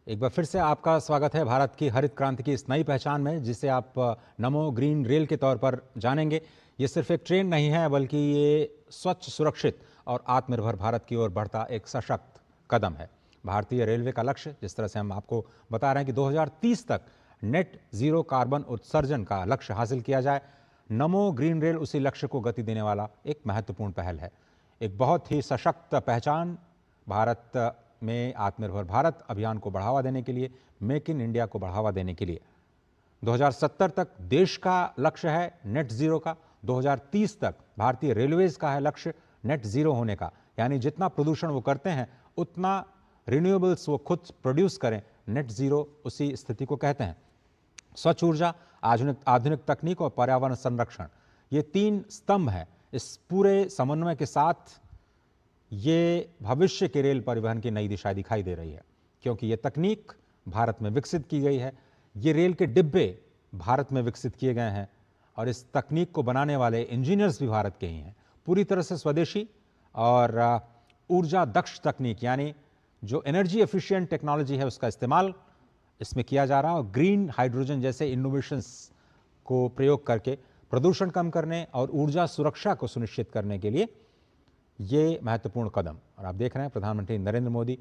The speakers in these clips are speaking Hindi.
एक बार फिर से आपका स्वागत है भारत की हरित क्रांति की इस नई पहचान में, जिसे आप नमो ग्रीन रेल के तौर पर जानेंगे। ये सिर्फ एक ट्रेन नहीं है, बल्कि ये स्वच्छ, सुरक्षित और आत्मनिर्भर भारत की ओर बढ़ता एक सशक्त कदम है। भारतीय रेलवे का लक्ष्य, जिस तरह से हम आपको बता रहे हैं कि 2030 तक नेट जीरो कार्बन उत्सर्जन का लक्ष्य हासिल किया जाए, नमो ग्रीन रेल उसी लक्ष्य को गति देने वाला एक महत्वपूर्ण पहल है। एक बहुत ही सशक्त पहचान भारत में आत्मनिर्भर भारत अभियान को बढ़ावा देने के लिए, मेक इन इंडिया को बढ़ावा देने के लिए। 2070 तक देश का लक्ष्य है नेट जीरो का, 2030 तक भारतीय रेलवेज का है लक्ष्य नेट जीरो होने का, यानी जितना प्रदूषण वो करते हैं उतना रिन्यूएबल्स वो खुद प्रोड्यूस करें। नेट जीरो उसी स्थिति को कहते हैं। स्वच्छ ऊर्जा, आधुनिक तकनीक और पर्यावरण संरक्षण, ये तीन स्तंभ हैं। इस पूरे समन्वय के साथ ये भविष्य के रेल परिवहन की नई दिशा दिखाई दे रही है, क्योंकि ये तकनीक भारत में विकसित की गई है, ये रेल के डिब्बे भारत में विकसित किए गए हैं और इस तकनीक को बनाने वाले इंजीनियर्स भी भारत के ही हैं। पूरी तरह से स्वदेशी और ऊर्जा दक्ष तकनीक, यानी जो एनर्जी एफिशिएंट टेक्नोलॉजी है उसका इस्तेमाल इसमें किया जा रहा है और ग्रीन हाइड्रोजन जैसे इनोवेशंस को प्रयोग करके प्रदूषण कम करने और ऊर्जा सुरक्षा को सुनिश्चित करने के लिए ये महत्वपूर्ण कदम। और आप देख रहे हैं प्रधानमंत्री नरेंद्र मोदी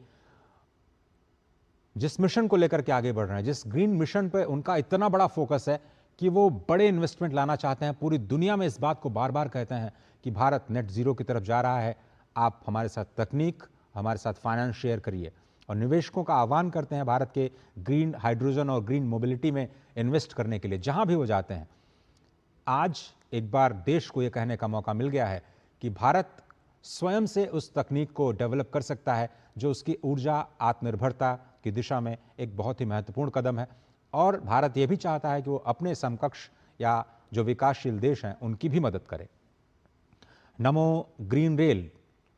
जिस मिशन को लेकर के आगे बढ़ रहे हैं, जिस ग्रीन मिशन पे उनका इतना बड़ा फोकस है कि वो बड़े इन्वेस्टमेंट लाना चाहते हैं। पूरी दुनिया में इस बात को बार बार कहते हैं कि भारत नेट जीरो की तरफ जा रहा है, आप हमारे साथ तकनीक, हमारे साथ फाइनेंस शेयर करिए। और निवेशकों का आह्वान करते हैं भारत के ग्रीन हाइड्रोजन और ग्रीन मोबिलिटी में इन्वेस्ट करने के लिए, जहां भी वो जाते हैं। आज एक बार देश को यह कहने का मौका मिल गया है कि भारत स्वयं से उस तकनीक को डेवलप कर सकता है जो उसकी ऊर्जा आत्मनिर्भरता की दिशा में एक बहुत ही महत्वपूर्ण कदम है। और भारत यह भी चाहता है कि वो अपने समकक्ष या जो विकासशील देश हैं उनकी भी मदद करे। नमो ग्रीन रेल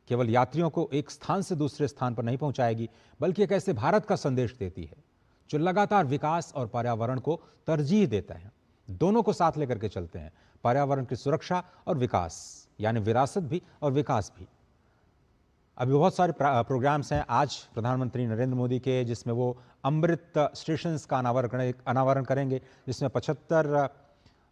केवल यात्रियों को एक स्थान से दूसरे स्थान पर नहीं पहुंचाएगी, बल्कि एक ऐसे भारत का संदेश देती है जो लगातार विकास और पर्यावरण को तरजीह देता है। दोनों को साथ लेकर के चलते हैं, पर्यावरण की सुरक्षा और विकास, यानी विरासत भी और विकास भी। अभी बहुत सारे प्रोग्राम्स हैं आज प्रधानमंत्री नरेंद्र मोदी के, जिसमें वो अमृत स्टेशंस का अनावरण करेंगे, जिसमें 75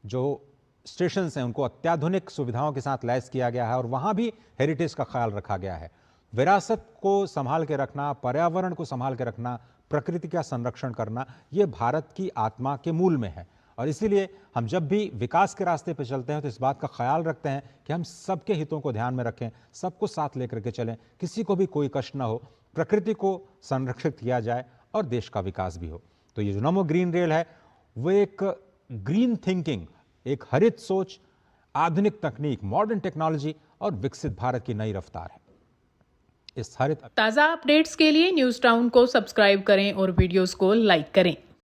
जो स्टेशंस हैं उनको अत्याधुनिक सुविधाओं के साथ लैस किया गया है और वहां भी हेरिटेज का ख्याल रखा गया है। विरासत को संभाल के रखना, पर्यावरण को संभाल के रखना, प्रकृति का संरक्षण करना, ये भारत की आत्मा के मूल में है। और इसीलिए हम जब भी विकास के रास्ते पर चलते हैं तो इस बात का ख्याल रखते हैं कि हम सबके हितों को ध्यान में रखें, सबको साथ लेकर के चलें, किसी को भी कोई कष्ट ना हो, प्रकृति को संरक्षित किया जाए और देश का विकास भी हो। तो ये जो नमो ग्रीन रेल है वो एक ग्रीन थिंकिंग, एक हरित सोच, आधुनिक तकनीक, मॉडर्न टेक्नोलॉजी और विकसित भारत की नई रफ्तार है। इस हरित ताज़ा अपडेट्स के लिए न्यूज़ टाउन को सब्सक्राइब करें और वीडियोस को लाइक करें।